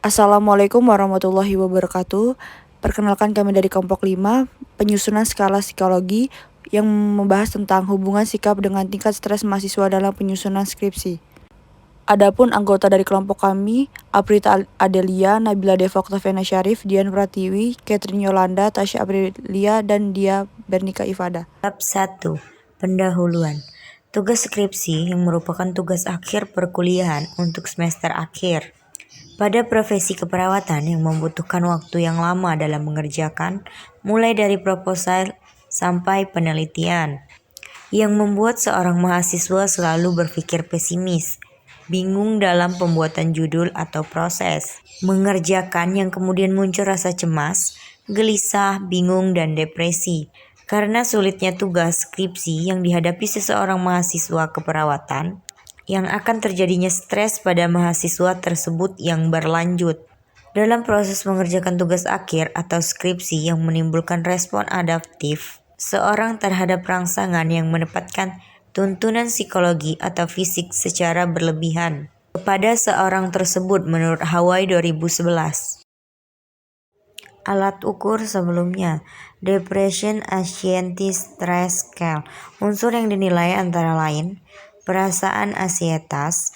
Assalamualaikum warahmatullahi wabarakatuh. Perkenalkan kami dari kelompok 5, penyusunan skala psikologi yang membahas tentang hubungan sikap dengan tingkat stres mahasiswa dalam penyusunan skripsi. Adapun anggota dari kelompok kami, Aprita Adelia, Nabila Deva Oktaviana Syarif, Dian Pratiwi, Catherine Yolanda, Tasya Aprilia, dan Dia Bernika Ifada. Bab 1. Pendahuluan. Tugas skripsi yang merupakan tugas akhir perkuliahan untuk semester akhir. Pada profesi keperawatan yang membutuhkan waktu yang lama dalam mengerjakan, mulai dari proposal sampai penelitian, yang membuat seorang mahasiswa selalu berpikir pesimis, bingung dalam pembuatan judul atau proses, mengerjakan yang kemudian muncul rasa cemas, gelisah, bingung, dan depresi, karena sulitnya tugas skripsi yang dihadapi seseorang mahasiswa keperawatan, yang akan terjadinya stres pada mahasiswa tersebut yang berlanjut. Dalam proses mengerjakan tugas akhir atau skripsi yang menimbulkan respon adaptif seorang terhadap rangsangan yang menempatkan tuntunan psikologi atau fisik secara berlebihan kepada seorang tersebut menurut Hawaii 2011. Alat ukur sebelumnya, Depression Anxiety Stress Scale. Unsur yang dinilai antara lain perasaan ansietas,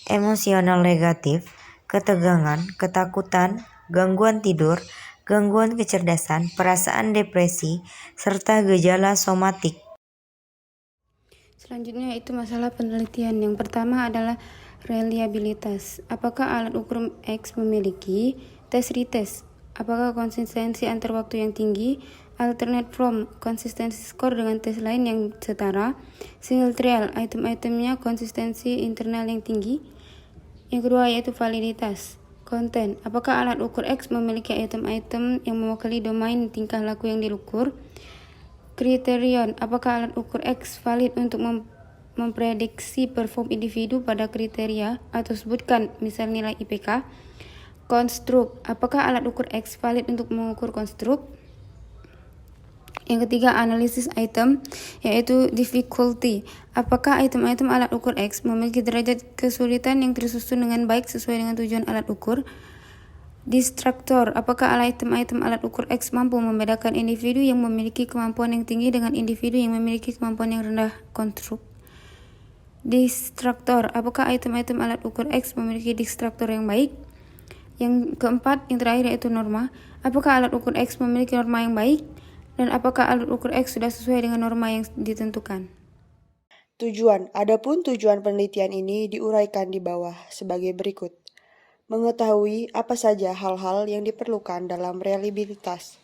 emosional negatif, ketegangan, ketakutan, gangguan tidur, gangguan kecerdasan, perasaan depresi, serta gejala somatik. Selanjutnya itu masalah penelitian. Yang pertama adalah reliabilitas. Apakah alat ukur X memiliki tes retest? Apakah konsistensi antar waktu yang tinggi? Alternate from, konsistensi skor dengan tes lain yang setara. Single trial, item-itemnya konsistensi internal yang tinggi. Yang kedua yaitu validitas. Konten, apakah alat ukur X memiliki item-item yang mewakili domain tingkah laku yang diukur? Kriterion, apakah alat ukur X valid untuk memprediksi perform individu pada kriteria atau sebutkan misal nilai IPK? Konstruk, apakah alat ukur X valid untuk mengukur konstruk? Yang ketiga, analisis item, yaitu difficulty. Apakah item-item alat ukur X memiliki derajat kesulitan yang tersusun dengan baik sesuai dengan tujuan alat ukur? Distraktor, apakah item-item alat ukur X mampu membedakan individu yang memiliki kemampuan yang tinggi dengan individu yang memiliki kemampuan yang rendah? Konstruk. Distraktor, apakah item-item alat ukur X memiliki distraktor yang baik? Yang keempat, yang terakhir yaitu norma. Apakah alat ukur X memiliki norma yang baik? Dan apakah alat ukur X sudah sesuai dengan norma yang ditentukan? Tujuan. Adapun tujuan penelitian ini diuraikan di bawah sebagai berikut. Mengetahui apa saja hal-hal yang diperlukan dalam reliabilitas.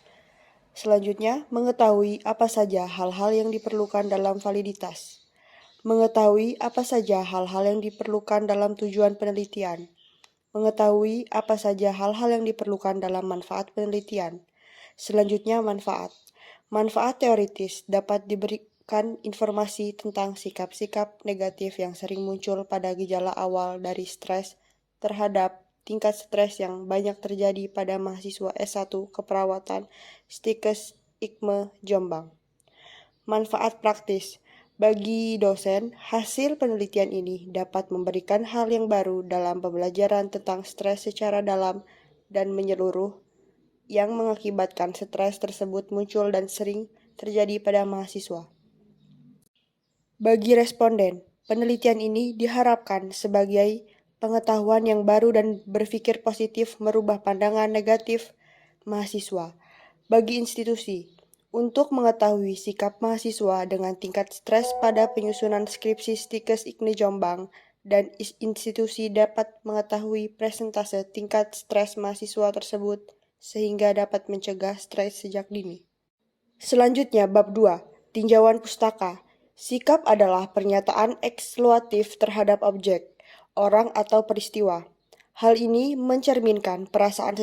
Selanjutnya, mengetahui apa saja hal-hal yang diperlukan dalam validitas. Mengetahui apa saja hal-hal yang diperlukan dalam tujuan penelitian. Mengetahui apa saja hal-hal yang diperlukan dalam manfaat penelitian. Selanjutnya, manfaat. Manfaat teoritis dapat diberikan informasi tentang sikap-sikap negatif yang sering muncul pada gejala awal dari stres terhadap tingkat stres yang banyak terjadi pada mahasiswa S1 Keperawatan Stikes IKME Jombang. Manfaat praktis. Bagi dosen, hasil penelitian ini dapat memberikan hal yang baru dalam pembelajaran tentang stres secara dalam dan menyeluruh yang mengakibatkan stres tersebut muncul dan sering terjadi pada mahasiswa. Bagi responden, penelitian ini diharapkan sebagai pengetahuan yang baru dan berpikir positif merubah pandangan negatif mahasiswa. Bagi institusi, untuk mengetahui sikap mahasiswa dengan tingkat stres pada penyusunan skripsi Stikes IKME Jombang, dan institusi dapat mengetahui presentase tingkat stres mahasiswa tersebut sehingga dapat mencegah stres sejak dini. Selanjutnya, bab 2, tinjauan pustaka. Sikap adalah pernyataan ekskluatif terhadap objek, orang atau peristiwa. Hal ini mencerminkan perasaan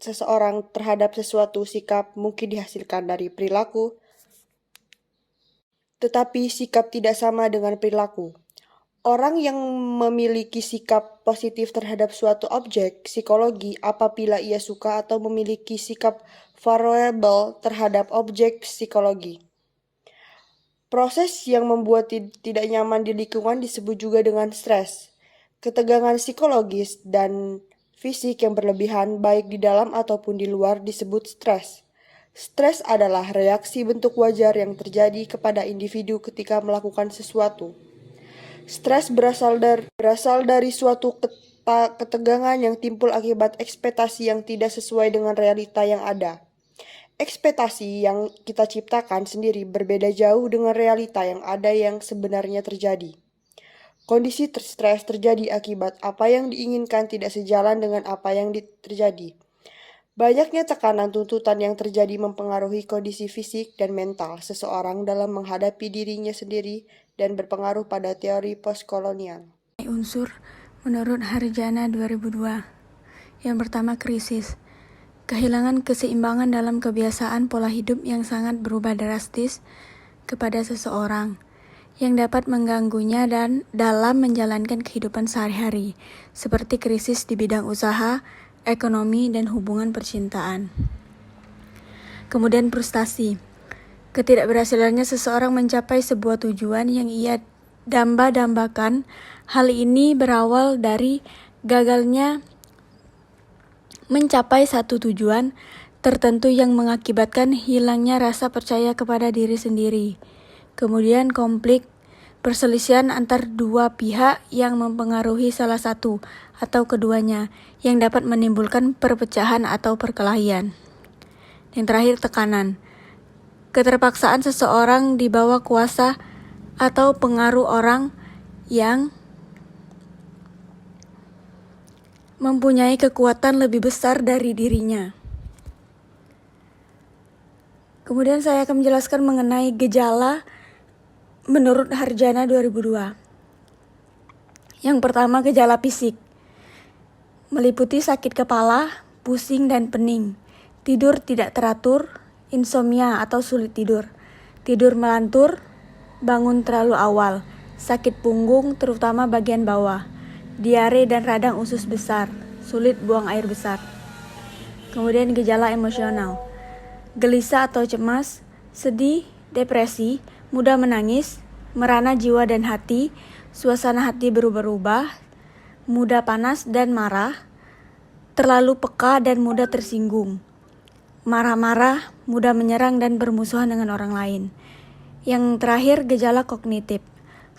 seseorang terhadap sesuatu. Sikap mungkin dihasilkan dari perilaku, tetapi sikap tidak sama dengan perilaku. Orang yang memiliki sikap positif terhadap suatu objek psikologi apabila ia suka atau memiliki sikap favorable terhadap objek psikologi. Proses yang membuat tidak nyaman di lingkungan disebut juga dengan stres. Ketegangan psikologis dan fisik yang berlebihan baik di dalam ataupun di luar disebut stres. Stres adalah reaksi bentuk wajar yang terjadi kepada individu ketika melakukan sesuatu. Stres berasal dari suatu ketegangan yang timbul akibat ekspektasi yang tidak sesuai dengan realita yang ada. Ekspektasi yang kita ciptakan sendiri berbeda jauh dengan realita yang ada yang sebenarnya terjadi. Kondisi stres terjadi akibat apa yang diinginkan tidak sejalan dengan apa yang terjadi. Banyaknya tekanan tuntutan yang terjadi mempengaruhi kondisi fisik dan mental seseorang dalam menghadapi dirinya sendiri dan berpengaruh pada teori postkolonial. Unsur menurut Harjana 2002. Yang pertama, krisis. Kehilangan keseimbangan dalam kebiasaan pola hidup yang sangat berubah drastis kepada seseorang yang dapat mengganggunya dan dalam menjalankan kehidupan sehari-hari, seperti krisis di bidang usaha, ekonomi, dan hubungan percintaan. Kemudian frustasi. Ketidakberhasilannya seseorang mencapai sebuah tujuan yang ia damba-dambakan. Hal ini berawal dari gagalnya mencapai satu tujuan tertentu yang mengakibatkan hilangnya rasa percaya kepada diri sendiri. Kemudian konflik, perselisihan antar dua pihak yang mempengaruhi salah satu atau keduanya yang dapat menimbulkan perpecahan atau perkelahian. Yang terakhir, tekanan. Keterpaksaan seseorang di bawah kuasa atau pengaruh orang yang mempunyai kekuatan lebih besar dari dirinya. Kemudian saya akan menjelaskan mengenai gejala menurut Harjana 2002. Yang pertama, gejala fisik. Meliputi sakit kepala, pusing dan pening, tidur tidak teratur, insomnia atau sulit tidur, tidur melantur, bangun terlalu awal, sakit punggung terutama bagian bawah, diare dan radang usus besar, sulit buang air besar. Kemudian gejala emosional. Gelisah atau cemas, sedih, depresi, mudah menangis, merana jiwa dan hati, suasana hati berubah-ubah, mudah panas dan marah, terlalu peka dan mudah tersinggung, marah-marah, mudah menyerang dan bermusuhan dengan orang lain. Yang terakhir, gejala kognitif.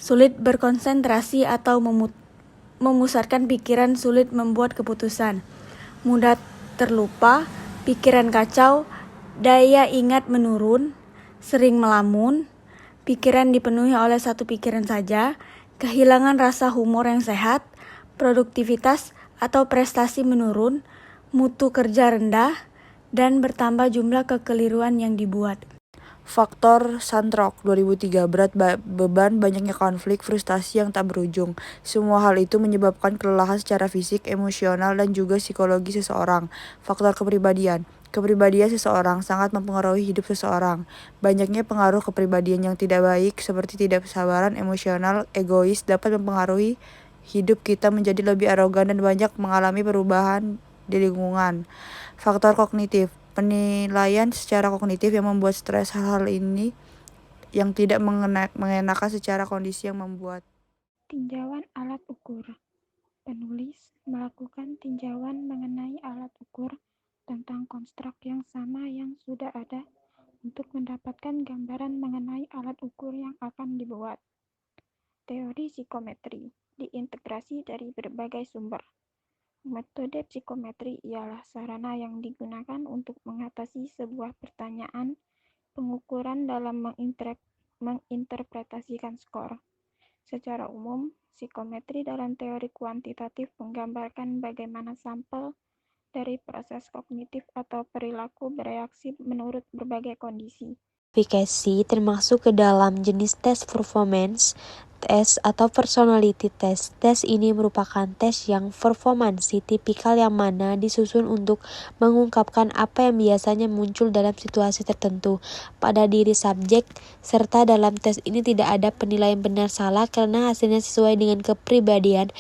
Sulit berkonsentrasi atau memusatkan pikiran, sulit membuat keputusan, mudah terlupa, pikiran kacau, daya ingat menurun, sering melamun, pikiran dipenuhi oleh satu pikiran saja, kehilangan rasa humor yang sehat, produktivitas atau prestasi menurun, mutu kerja rendah, dan bertambah jumlah kekeliruan yang dibuat. Faktor Santrok 2003, berat beban, banyaknya konflik, frustasi yang tak berujung. Semua hal itu menyebabkan kelelahan secara fisik, emosional, dan juga psikologi seseorang. Faktor kepribadian. Kepribadian seseorang sangat mempengaruhi hidup seseorang. Banyaknya pengaruh kepribadian yang tidak baik seperti tidak kesabaran, emosional, egois dapat mempengaruhi hidup kita menjadi lebih arogan dan banyak mengalami perubahan di lingkungan. Faktor kognitif. Penilaian secara kognitif yang membuat stres. Hal-hal ini yang tidak mengenakan secara kondisi yang membuat. Tinjauan alat ukur. Penulis melakukan tinjauan mengenai alat ukur tentang konstruk yang sama yang sudah ada untuk mendapatkan gambaran mengenai alat ukur yang akan dibuat. Teori psikometri diintegrasi dari berbagai sumber. Metode psikometri ialah sarana yang digunakan untuk mengatasi sebuah pertanyaan pengukuran dalam menginterpretasikan skor. Secara umum, psikometri dalam teori kuantitatif menggambarkan bagaimana sampel dari proses kognitif atau perilaku bereaksi menurut berbagai kondisi. Klasifikasi termasuk ke dalam jenis tes performance test atau personality test. Tes ini merupakan tes yang performansi tipikal yang mana disusun untuk mengungkapkan apa yang biasanya muncul dalam situasi tertentu pada diri subjek, serta dalam tes ini tidak ada penilaian benar salah karena hasilnya sesuai dengan kepribadian,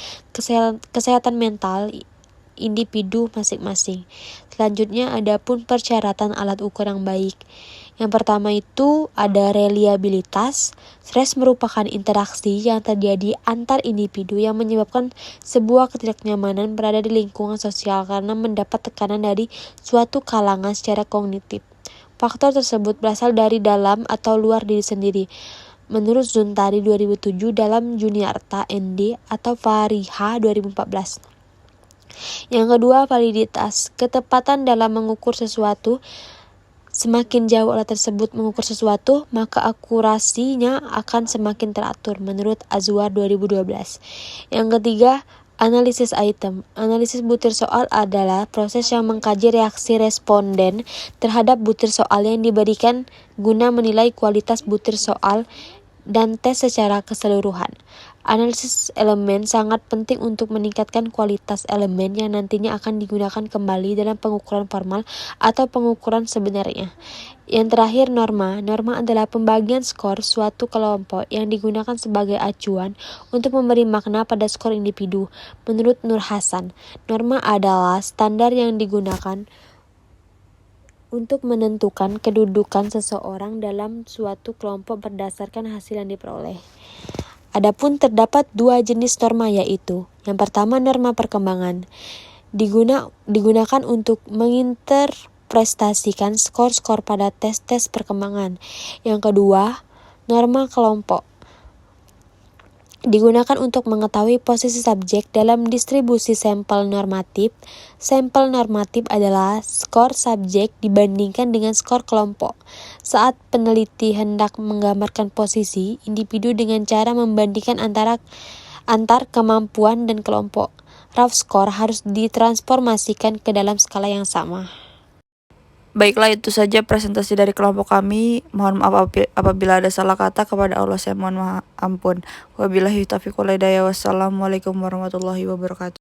kesehatan mental individu masing-masing. Selanjutnya, ada pun persyaratan alat ukur yang baik. Yang pertama itu ada reliabilitas. Stres merupakan interaksi yang terjadi antar individu yang menyebabkan sebuah ketidaknyamanan berada di lingkungan sosial karena mendapat tekanan dari suatu kalangan secara kognitif. Faktor tersebut berasal dari dalam atau luar diri sendiri. Menurut Zuntari 2007 dalam Juniarta ND atau Fariha 2014. Yang kedua, validitas. Ketepatan dalam mengukur sesuatu. Semakin jauh alat tersebut mengukur sesuatu, maka akurasinya akan semakin teratur menurut Azwar 2012. Yang ketiga, analisis item. Analisis butir soal adalah proses yang mengkaji reaksi responden terhadap butir soal yang diberikan guna menilai kualitas butir soal dan tes secara keseluruhan. Analisis elemen sangat penting untuk meningkatkan kualitas elemen yang nantinya akan digunakan kembali dalam pengukuran formal atau pengukuran sebenarnya. Yang terakhir, norma. Norma adalah pembagian skor suatu kelompok yang digunakan sebagai acuan untuk memberi makna pada skor individu. Menurut Nur Hasan, norma adalah standar yang digunakan untuk menentukan kedudukan seseorang dalam suatu kelompok berdasarkan hasil yang diperoleh. Adapun terdapat dua jenis norma, yaitu yang pertama norma perkembangan, digunakan untuk menginterpretasikan skor-skor pada tes-tes perkembangan. Yang kedua, norma kelompok, digunakan untuk mengetahui posisi subjek dalam distribusi sampel normatif. Sampel normatif adalah skor subjek dibandingkan dengan skor kelompok. Saat peneliti hendak menggambarkan posisi individu dengan cara membandingkan antar kemampuan dan kelompok, rough score harus ditransformasikan ke dalam skala yang sama. Baiklah, itu saja presentasi dari kelompok kami. Mohon maaf apabila ada salah kata. Kepada Allah saya mohon ampun. Wabillahi taufiq wal hidayah. Wassalamualaikum warahmatullahi wabarakatuh.